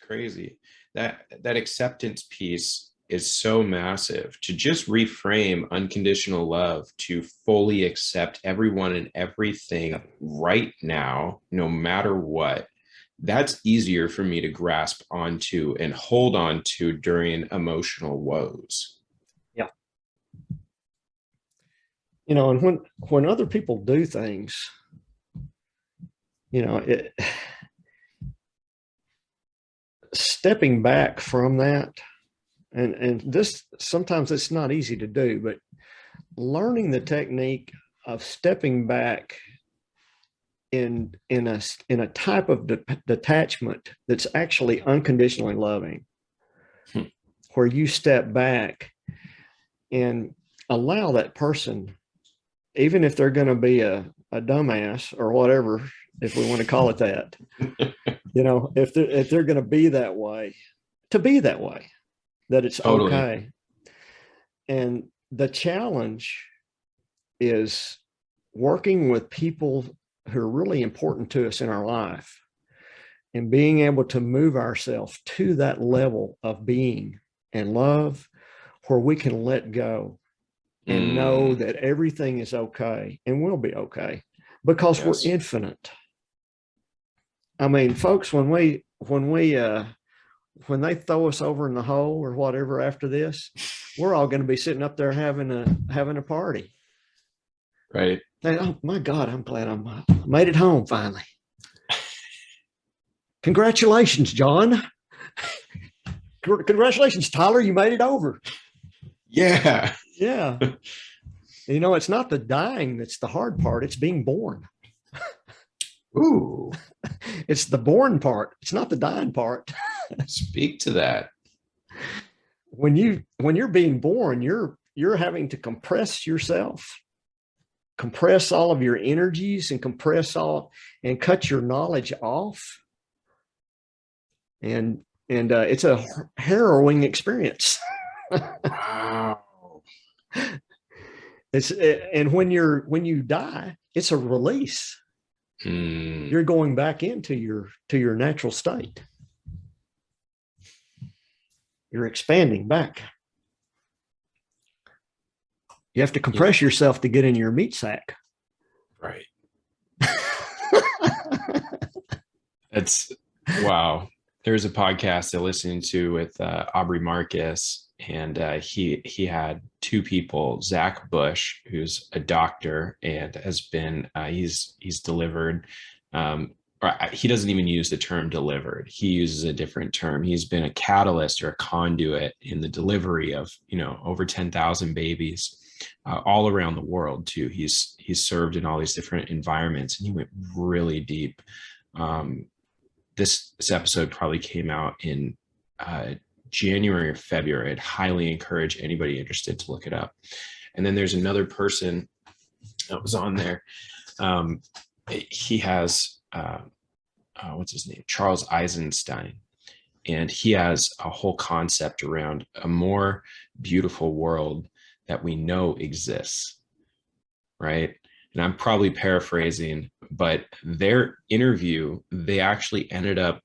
crazy. That acceptance piece is so massive. To just reframe unconditional love to fully accept everyone and everything right now, no matter what, that's easier for me to grasp onto and hold on to during emotional woes. Yeah. You know, and when other people do things, you know, stepping back from that, and this, sometimes it's not easy to do, but learning the technique of stepping back in a type of detachment that's actually unconditionally loving, where you step back and allow that person, even if they're going to be a dumbass or whatever, if we want to call it that, you know, if they're going to be that way, to be that way, that it's Totally. okay. And the challenge is working with people who are really important to us in our life and being able to move ourselves to that level of being and love where we can let go and know that everything is okay and will be okay, because we're infinite. I mean, folks, when they throw us over in the hole or whatever after this, we're all going to be sitting up there having a party. Right. Oh my God, I'm glad I made it home finally. Congratulations, John. Congratulations, Tyler. You made it over. Yeah. Yeah. You know, it's not the dying that's the hard part. It's being born. Ooh. It's the born part. It's not the dying part. Speak to that. When you're being born, you're having to compress yourself, compress all of your energies, and and cut your knowledge off. And it's a harrowing experience. Wow. And when you die, it's a release. You're going back into your natural state. You're expanding back. You have to compress yourself to get in your meat sack. Right. That's wow. There's a podcast I listened to with Aubrey Marcus, and he had two people, Zach Bush, who's a doctor and has been he's delivered. Or he doesn't even use the term delivered. He uses a different term. He's been a catalyst or a conduit in the delivery of, you know, over 10,000 babies all around the world too. He's served in all these different environments, and he went really deep. This episode probably came out in January or February. I'd highly encourage anybody interested to look it up. And then there's another person that was on there. He has what's his name? Charles Eisenstein. And he has a whole concept around a more beautiful world that we know exists, right? And I'm probably paraphrasing, but their interview, they actually ended up,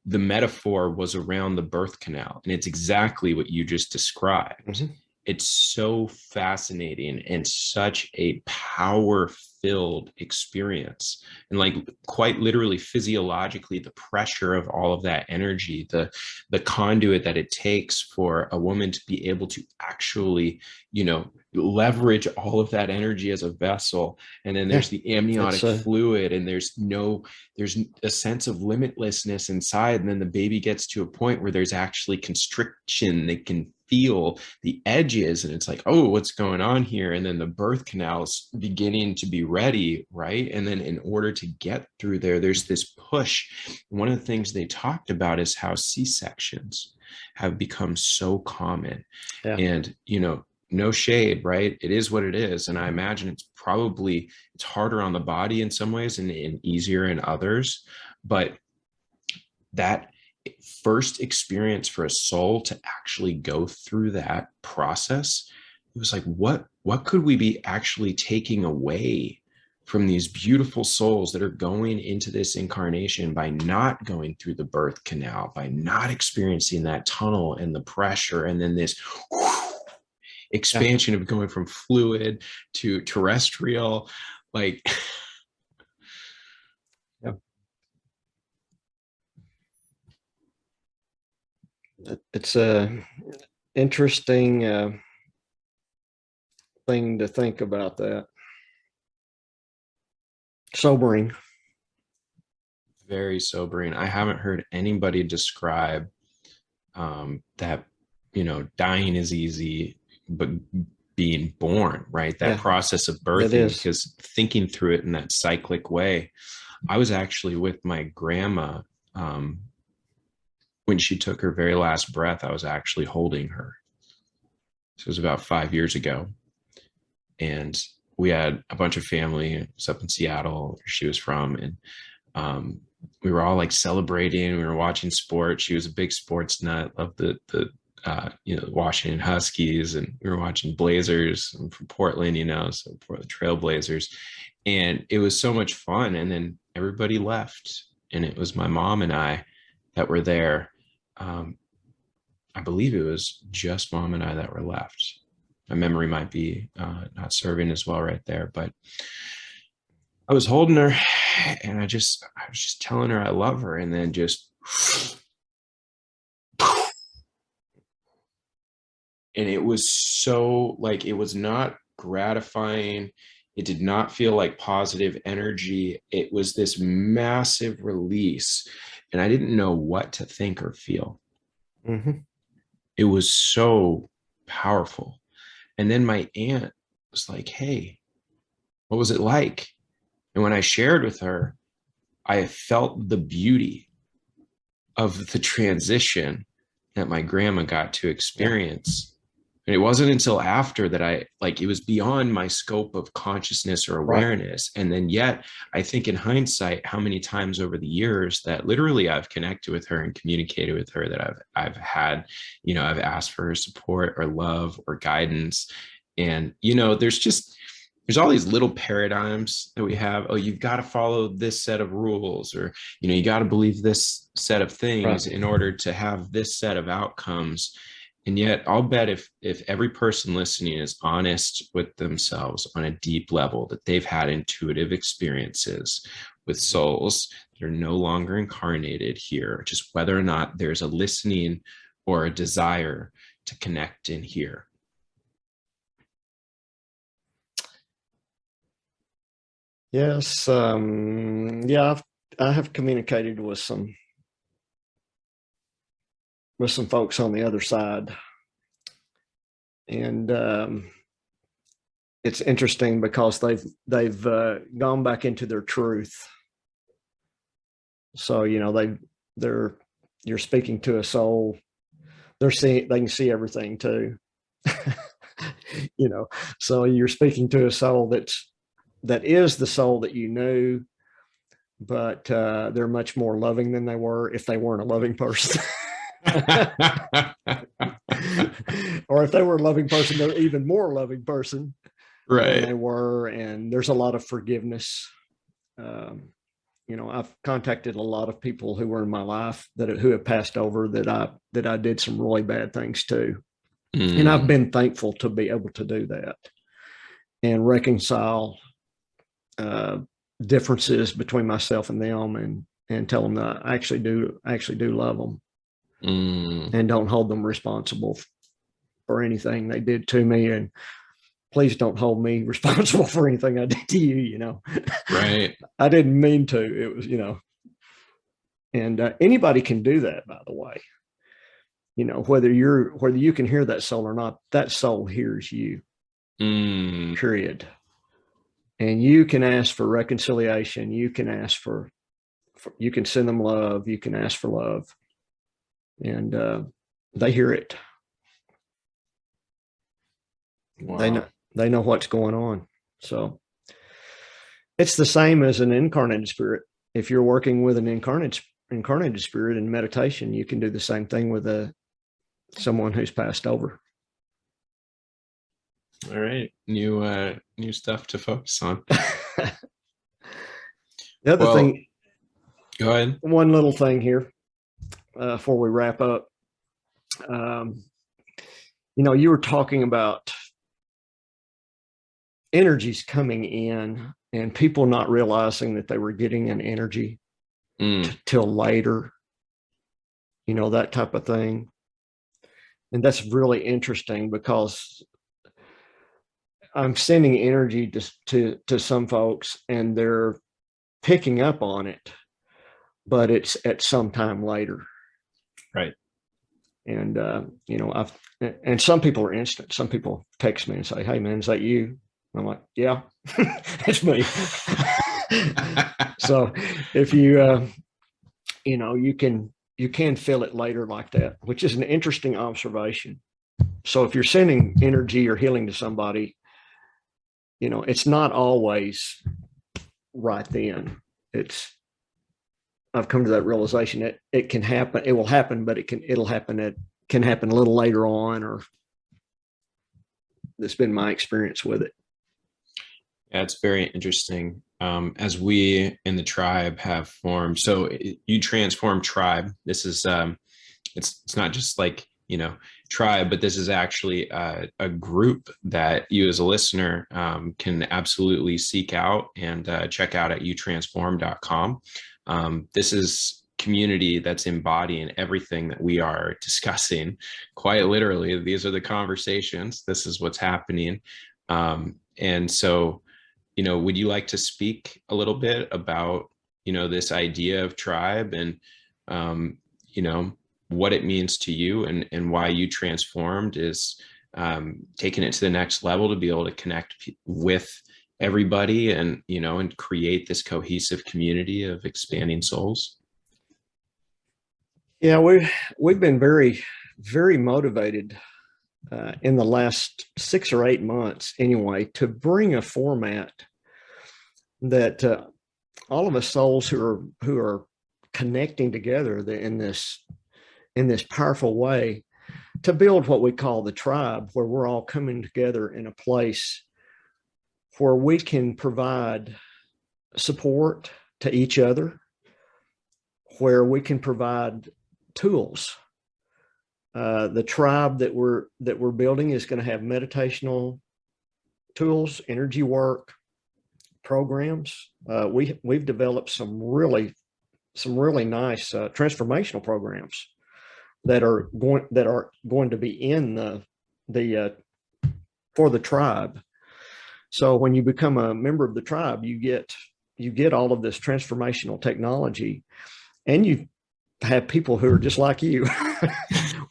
the metaphor was around the birth canal. And it's exactly what you just described. Mm-hmm. It's so fascinating and such a power-filled experience. And like quite literally physiologically, the pressure of all of that energy, the conduit that it takes for a woman to be able to actually, you know, leverage all of that energy as a vessel. And then there's the amniotic fluid, and there's a sense of limitlessness inside. And then the baby gets to a point where there's actually constriction. They can feel the edges, and it's like, oh, what's going on here? And then the birth canal is beginning to be ready, right? And then in order to get through there's this push. One of the things they talked about is how C-sections have become so common. And, you know, no shade, right? It is what it is. And I imagine it's harder on the body in some ways and easier in others. But that first experience for a soul to actually go through that process, it was like, what could we be actually taking away from these beautiful souls that are going into this incarnation by not going through the birth canal, by not experiencing that tunnel and the pressure, and then this expansion of going from fluid to terrestrial, like. Yeah. It's a interesting thing to think about that. Sobering. Very sobering. I haven't heard anybody describe that, dying is easy, but being born, right? That process of birthing, because thinking through it in that cyclic way. I was actually with my grandma when she took her very last breath. I was actually holding her. This was about 5 years ago. And we had a bunch of family. It was up in Seattle, where she was from. And we were all like celebrating. We were watching sports. She was a big sports nut, loved the Washington Huskies, and we were watching Blazers. I'm from Portland, so Portland Trail Blazers. And it was so much fun. And then everybody left. And it was my mom and I that were there. I believe it was just mom and I that were left. My memory might be not serving as well right there, but I was holding her, and I was just telling her I love her, and then just, and it was so, like, it was not gratifying. It did not feel like positive energy. It was this massive release, and I didn't know what to think or feel. Mm-hmm. It was so powerful. And then my aunt was like, "Hey, what was it like?" And when I shared with her, I felt the beauty of the transition that my grandma got to experience. And it wasn't until after that it was beyond my scope of consciousness or awareness. Right. And then yet, I think in hindsight, how many times over the years that literally I've connected with her and communicated with her, that I've had, I've asked for her support or love or guidance. And, there's all these little paradigms that we have. Oh, you've got to follow this set of rules, or, you got to believe this set of things in order to have this set of outcomes. And yet I'll bet if every person listening is honest with themselves on a deep level, that they've had intuitive experiences with souls that are no longer incarnated here, just whether or not there's a listening or a desire to connect in here. Yes. I have communicated with some folks on the other side, and it's interesting because they've gone back into their truth. So you're speaking to a soul. They can see everything too. So you're speaking to a soul that is the soul that you knew, but they're much more loving than they were if they weren't a loving person. Or if they were a loving person, they're even more loving person than they were. And there's a lot of forgiveness. I've contacted a lot of people who were in my life who have passed over that I did some really bad things to. And I've been thankful to be able to do that and reconcile differences between myself and them, and tell them that I actually do love them, and don't hold them responsible for anything they did to me. And please don't hold me responsible for anything I did to you. Right. I didn't mean to. It was, and anybody can do that, by the way. Whether you can hear that soul or not, that soul hears you. Period. And you can ask for reconciliation. You can ask you can send them love. You can ask for love, and they hear it. Wow. They know what's going on. So it's the same as an incarnated spirit. If you're working with an incarnated spirit in meditation, you can do the same thing with someone who's passed over. All right. New stuff to focus on. The other Well, thing, go ahead. one little thing here before we wrap up. You were talking about energies coming in and people not realizing that they were getting an energy till later, that type of thing. And that's really interesting because I'm sending energy to some folks and they're picking up on it, but it's at some time later. Right. And, and some people are instant. Some people text me and say, "Hey man, is that you?" I'm like, "Yeah, it's me." So if you, you can feel it later like that, which is an interesting observation. So if you're sending energy or healing to somebody, it's not always right then. I've come to that realization that it can happen. It will happen, but it can happen a little later on, or that's been my experience with it. Yeah, it's very interesting. As we in the tribe have formed, so you transform tribe. This is it's not just like tribe, but this is actually a group that you as a listener can absolutely seek out and check out at utransform.com. This is community that's embodying everything that we are discussing. Quite literally, these are the conversations. This is what's happening, and so. Would you like to speak a little bit about, this idea of tribe and, what it means to you and why you transformed is taking it to the next level to be able to connect with everybody and, and create this cohesive community of expanding souls? Yeah, we've been very, very motivated in the last 6 or 8 months anyway, to bring a format that all of us souls who are connecting together in this powerful way, to build what we call the tribe, where we're all coming together in a place where we can provide support to each other, where we can provide tools. The tribe that we're building is going to have meditational tools, energy work, programs. We've developed some really nice transformational programs that are going to be in the for the tribe. So when you become a member of the tribe, you get all of this transformational technology, and you have people who are just like you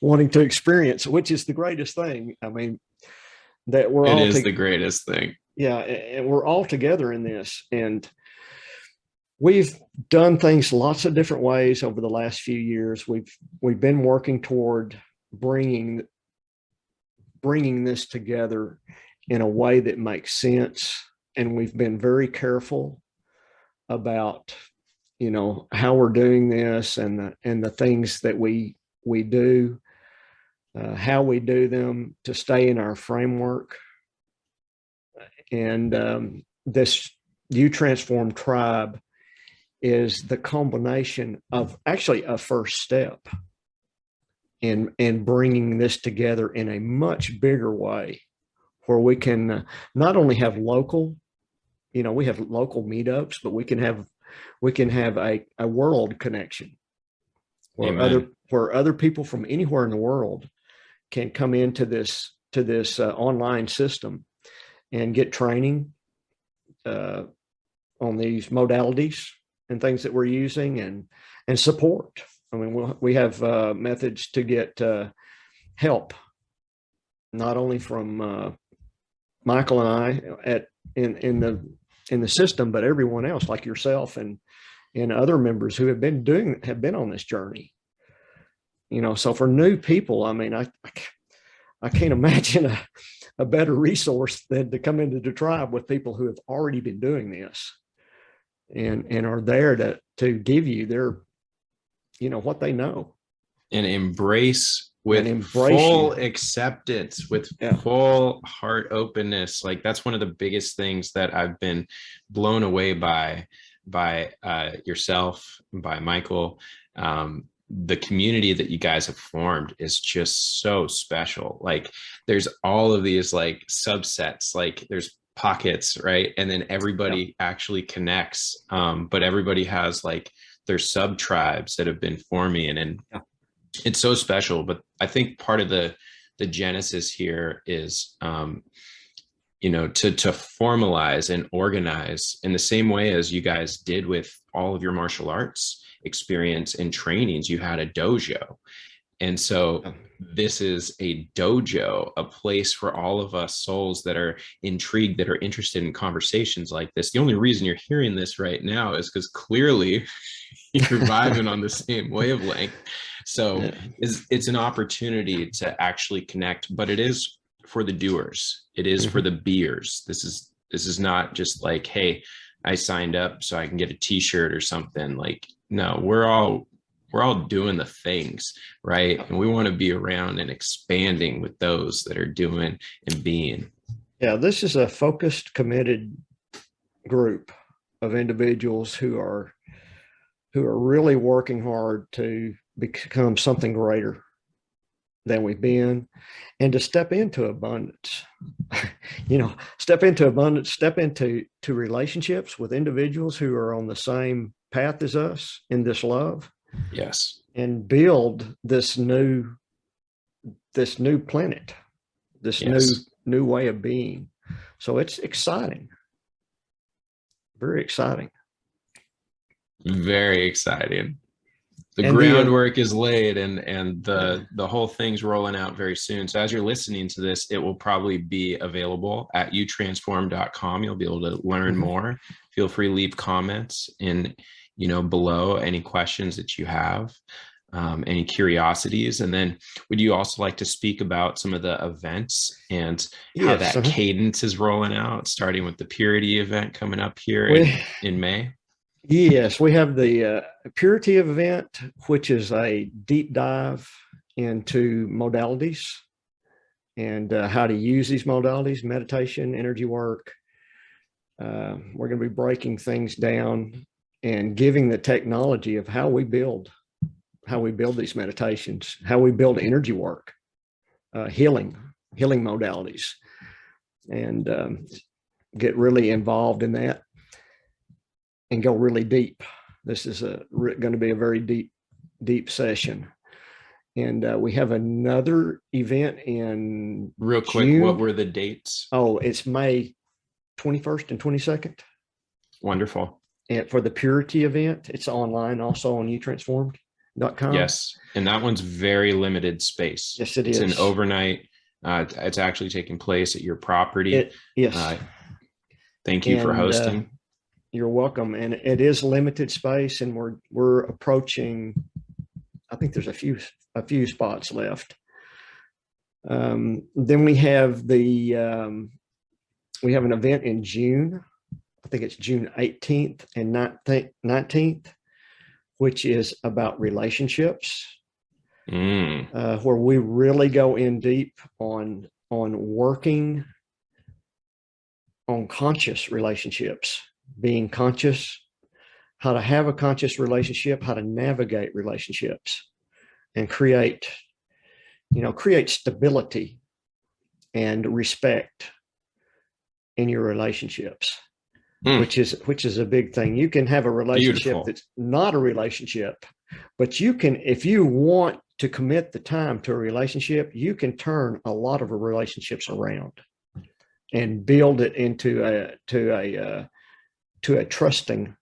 wanting to experience, which is the greatest thing. I mean, that we're all the greatest thing. Yeah, and we're all together in this, and we've done things lots of different ways over the last few years. We've been working toward bringing this together in a way that makes sense, and we've been very careful about how we're doing this and the things that we do, how we do them, to stay in our framework. And this You Transform tribe is the combination of actually a first step in bringing this together in a much bigger way, where we can not only have local, we have local meetups, but we can have a world connection where other people from anywhere in the world can come into this online system and get training on these modalities and things that we're using, and support. I mean, we have methods to get help, not only from Michael and I in the system, but everyone else like yourself and other members who have been on this journey. So for new people, I mean, I can't imagine a better resource than to come into the tribe with people who have already been doing this and are there to give you their, what they know. And embrace with full acceptance, with full heart openness. Like, that's one of the biggest things that I've been blown away by by yourself, by Michael. The community that you guys have formed is just so special. Like there's all of these like subsets, like there's pockets, right? And then everybody actually connects. But everybody has like their sub tribes that have been forming, and it's so special. But I think part of the genesis here is to formalize and organize in the same way as you guys did with all of your martial arts experience and trainings. You had a dojo, and so this is a dojo, a place for all of us souls that are intrigued, that are interested in conversations like this. The only reason you're hearing this right now is because clearly you're vibing on the same wavelength. So it's an opportunity to actually connect, but it is for the doers. It is for the beers. This is not just like, hey, I signed up so I can get a t-shirt or something. Like, no, we're all doing the things, right? And we want to be around and expanding with those that are doing and being. Yeah, this is a focused, committed group of individuals who are really working hard to become something greater than we've been, and to step into abundance. Step into abundance, step into relationships with individuals who are on the same path as us in this love. Yes. And build this new planet, this new way of being. So it's exciting. Very exciting. Very exciting. The groundwork is laid, and the whole thing's rolling out very soon. So as you're listening to this, it will probably be available at youtransform.com. You'll be able to learn more. Feel free to leave comments below any questions that you have, any curiosities. And then would you also like to speak about some of the events and how that cadence is rolling out, starting with the Purity event coming up here in May? Yes, we have the Purity event, which is a deep dive into modalities and how to use these modalities, meditation, energy work. We're going to be breaking things down and giving the technology of how we build these meditations, how we build energy work, healing modalities, and get really involved in that and go really deep. This is going to be a very deep session. And we have another event in real quick. June. What were the dates? Oh, it's May 21st and 22nd. Wonderful. And for the Purity event, it's online also on youtransformed.com. Yes. And that one's very limited space. Yes, it is. It's an overnight. It's actually taking place at your property. Yes. Thank you for hosting. You're welcome. And it is limited space, and we're approaching, I think there's a few spots left. Then we have we have an event in June. I think it's June 18th and 19th, which is about relationships, where we really go in deep on working on conscious relationships, being conscious, how to have a conscious relationship, how to navigate relationships, and create stability and respect in your relationships, which is a big thing. You can have a relationship that's not a relationship, but you can, if you want to commit the time to a relationship, you can turn a lot of relationships around and build it into a trusting,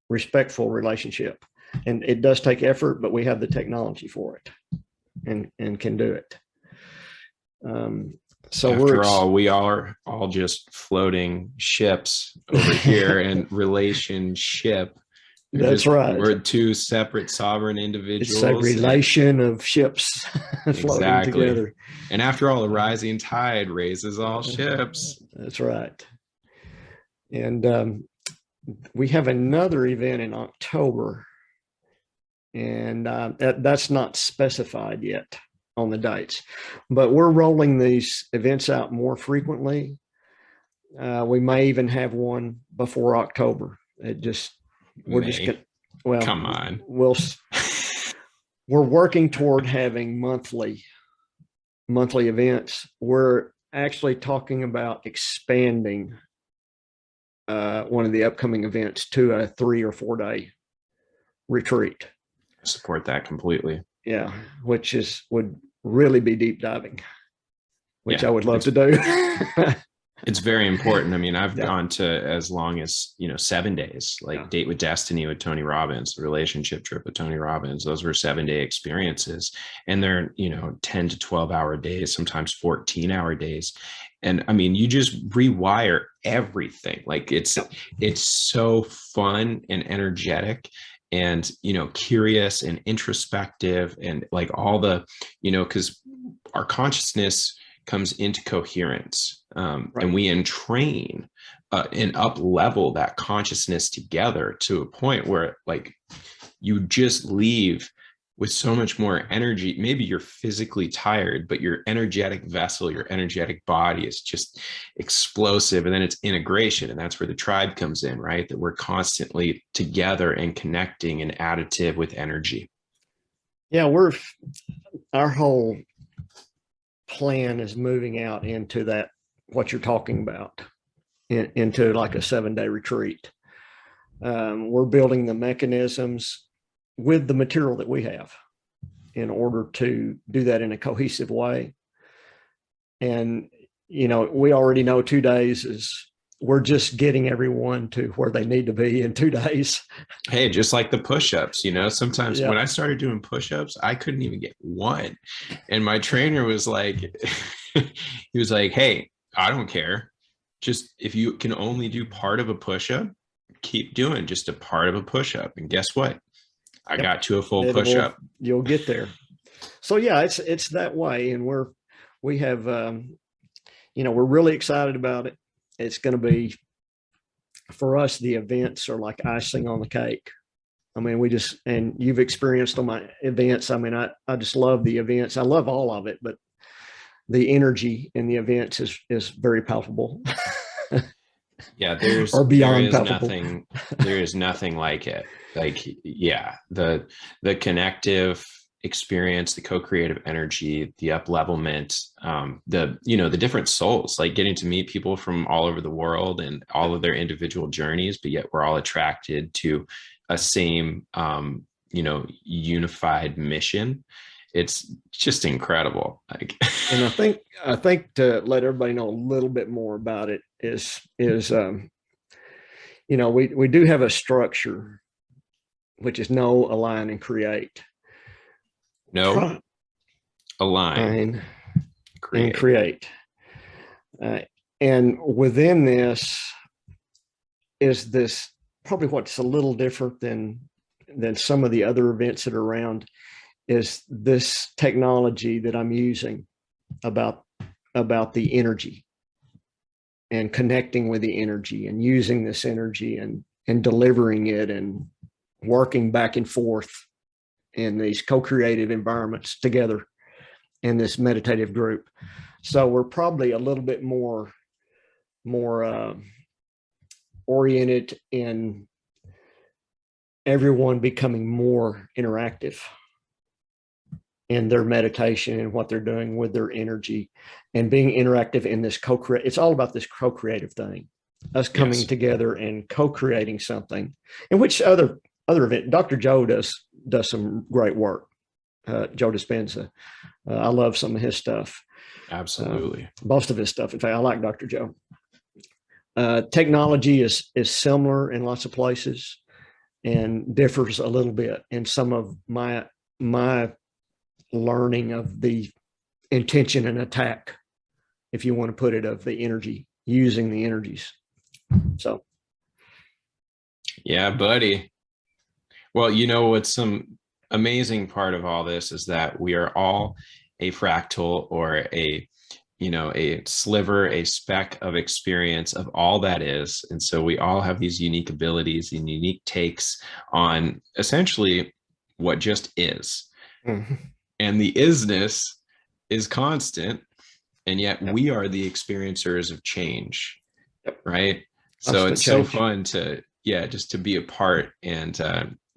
respectful relationship. And it does take effort, but we have the technology for it and can do it. So after all, we are all just floating ships over here in relationship. That's right. We're two separate sovereign individuals. It's a relation of ships floating together. And after all, a rising tide raises all ships. That's right. And we have another event in October, and that's not specified yet on the dates, but we're rolling these events out more frequently. We may even have one before October. It just, we're just May. going to, well, Come on. we're working toward having monthly events. We're actually talking about expanding one of the upcoming events to a 3 or 4 day retreat. I support that completely. Yeah, which would really be deep diving, which I would love to do. It's very important. I mean, I've Yeah. gone to as long as, 7 days, like Date with Destiny with Tony Robbins, relationship trip with Tony Robbins. Those were 7-day experiences, and they're, 10 to 12-hour days, sometimes 14-hour days. And I mean, you just rewire everything. Like it's so fun and energetic and, curious and introspective, and like all the, because our consciousness comes into coherence, Right. and we entrain and up level that consciousness together to a point where like you just leave with so much more energy. Maybe you're physically tired, but your energetic vessel, your energetic body is just explosive. And then it's integration, and that's where the tribe comes in, right? That we're constantly together and connecting and additive with energy. Yeah, our whole plan is moving out into that, what you're talking about, into like a 7-day retreat. We're building the mechanisms with the material that we have in order to do that in a cohesive way. And, we already know 2 days we're just getting everyone to where they need to be in 2 days. Hey, just like the push-ups, sometimes when I started doing push-ups, I couldn't even get one. And my trainer was like, he was like, hey, I don't care. Just if you can only do part of a push-up, keep doing just a part of a push-up. And guess what? I got to a full push-up. You'll get there. So yeah, it's that way. And we have, we're really excited about it. It's going to be, for us, the events are like icing on the cake. I mean, and you've experienced on my events. I mean, I just love the events. I love all of it, but the energy in the events is very palpable. Yeah, there is nothing like it. Like, yeah, the connective experience, the co-creative energy, the up-levelment, the different souls, like getting to meet people from all over the world and all of their individual journeys, but yet we're all attracted to a same, unified mission. It's just incredible. Like, and I think to let everybody know a little bit more about it is we do have a structure, which is know, align, and create. No, align, and create. And within this is this probably what's a little different than some of the other events that are around, is this technology that I'm using about the energy and connecting with the energy and using this energy and delivering it and working back and forth in these co-creative environments together in this meditative group. So we're probably a little bit more oriented in everyone becoming more interactive in their meditation and what they're doing with their energy, and being interactive in this co-create. It's all about this co-creative thing, us coming together and co-creating something, in which other event, Dr. Joe does some great work. Joe Dispenza. I love some of his stuff. Absolutely. Most of his stuff. In fact, I like Dr. Joe. Technology is similar in lots of places and differs a little bit in some of my learning of the intention and attack, if you want to put it, of the energy, using the energies. So. Yeah, buddy. Well, what's some amazing part of all this is that we are all a fractal, or a sliver, a speck of experience of all that is. And so we all have these unique abilities and unique takes on essentially what just is. Mm-hmm. And the isness is constant, and yet we are the experiencers of change, right? So it's so fun to yeah, just to be a part. And,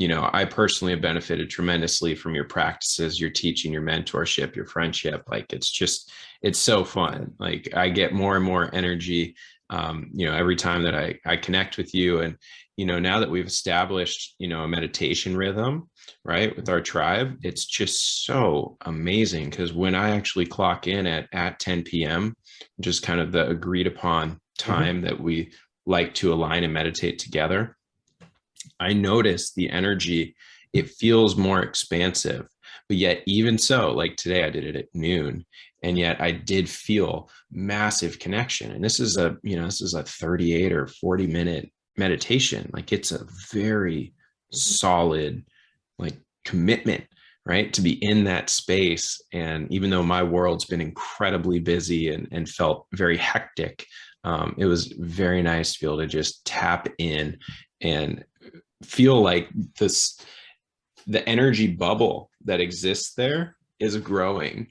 I personally have benefited tremendously from your practices, your teaching, your mentorship, your friendship. Like, it's so fun. Like, I get more and more energy, every time that I connect with you. And, now that we've established, a meditation rhythm, right, with our tribe, it's just so amazing. Because when I actually clock in at 10 p.m., just kind of the agreed upon time that we like to align and meditate together, I notice the energy, it feels more expansive. But yet, even so, like today, I did it at noon, and yet I did feel massive connection. And this is a 38 or 40-minute meditation. Like, it's a very solid, like, commitment, right? To be in that space. And even though my world's been incredibly busy and felt very hectic, it was very nice to be able to just tap in and feel like the energy bubble that exists there is growing,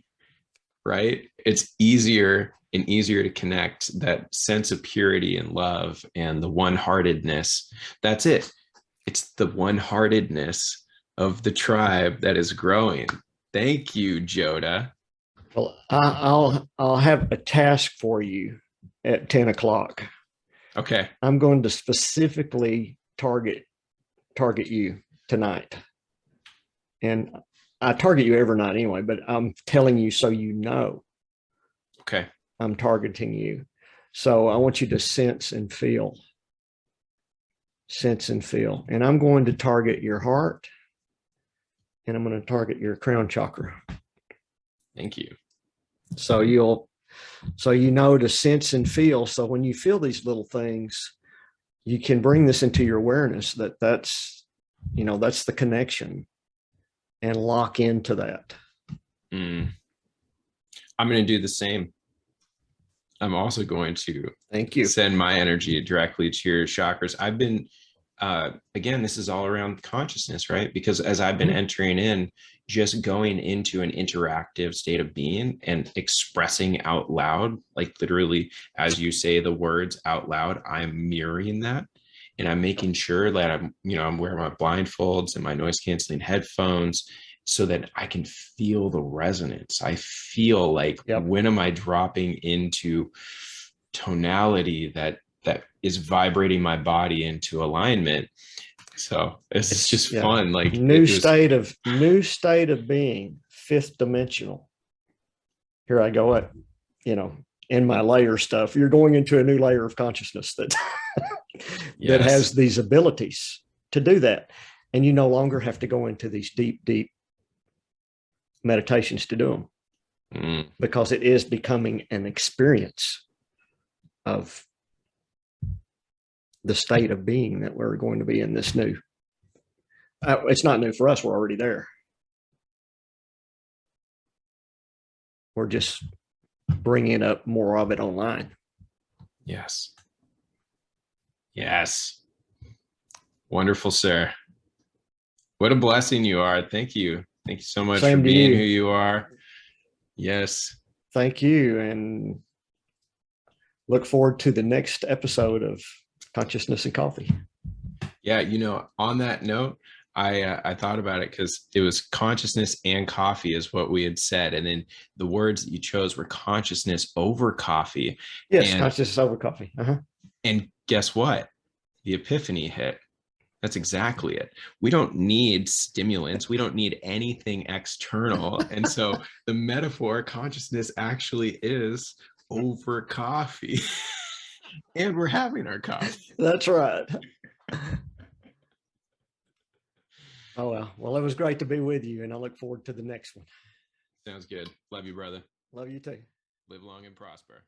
right? It's easier and easier to connect, that sense of purity and love and the one-heartedness. That's it. It's the one-heartedness of the tribe that is growing. Thank you, Joda. Well, I'll have a task for you at 10 o'clock. Okay. I'm going to specifically target you tonight. And I target you every night anyway, but I'm telling you so you know Okay. I'm targeting you. So I want you to sense and feel. Sense and feel. And I'm going to target your heart, and I'm going to target your crown chakra. Thank you. So you know to sense and feel. So when you feel these little things, you can bring this into your awareness that's the connection, and lock into that. I'm going to do the same. I'm also going to Thank you. send my energy directly to your chakras. I've been, again, this is all around consciousness, right? Because as I've been entering in, just going into an interactive state of being and expressing out loud, like literally, as you say the words out loud, I'm mirroring that. And I'm making sure that I'm wearing my blindfolds and my noise canceling headphones, so that I can feel the resonance. I feel like, when am I dropping into tonality that is vibrating my body into alignment? So it's just fun. Like, new state of being, fifth dimensional. Here I go at, in my layer stuff. You're going into a new layer of consciousness that that has these abilities to do that. And you no longer have to go into these deep meditations to do them, because it is becoming an experience of the state of being that we're going to be in this new. It's not new for us. We're already there. We're just bringing up more of it online. Yes. Wonderful, sir. What a blessing you are. Thank you. Thank you so much for being who you are. Yes. Thank you. And look forward to the next episode of Consciousness and Coffee. Yeah. On that note, I thought about it, because it was consciousness and coffee is what we had said. And then the words that you chose were consciousness over coffee. Yes, consciousness over coffee. And guess what? The epiphany hit. That's exactly it. We don't need stimulants. We don't need anything external. And so the metaphor consciousness actually is over coffee. And we're having our coffee. That's right. Oh, well, it was great to be with you, and I look forward to the next one. Sounds good. Love you, brother. Love you too. Live long and prosper.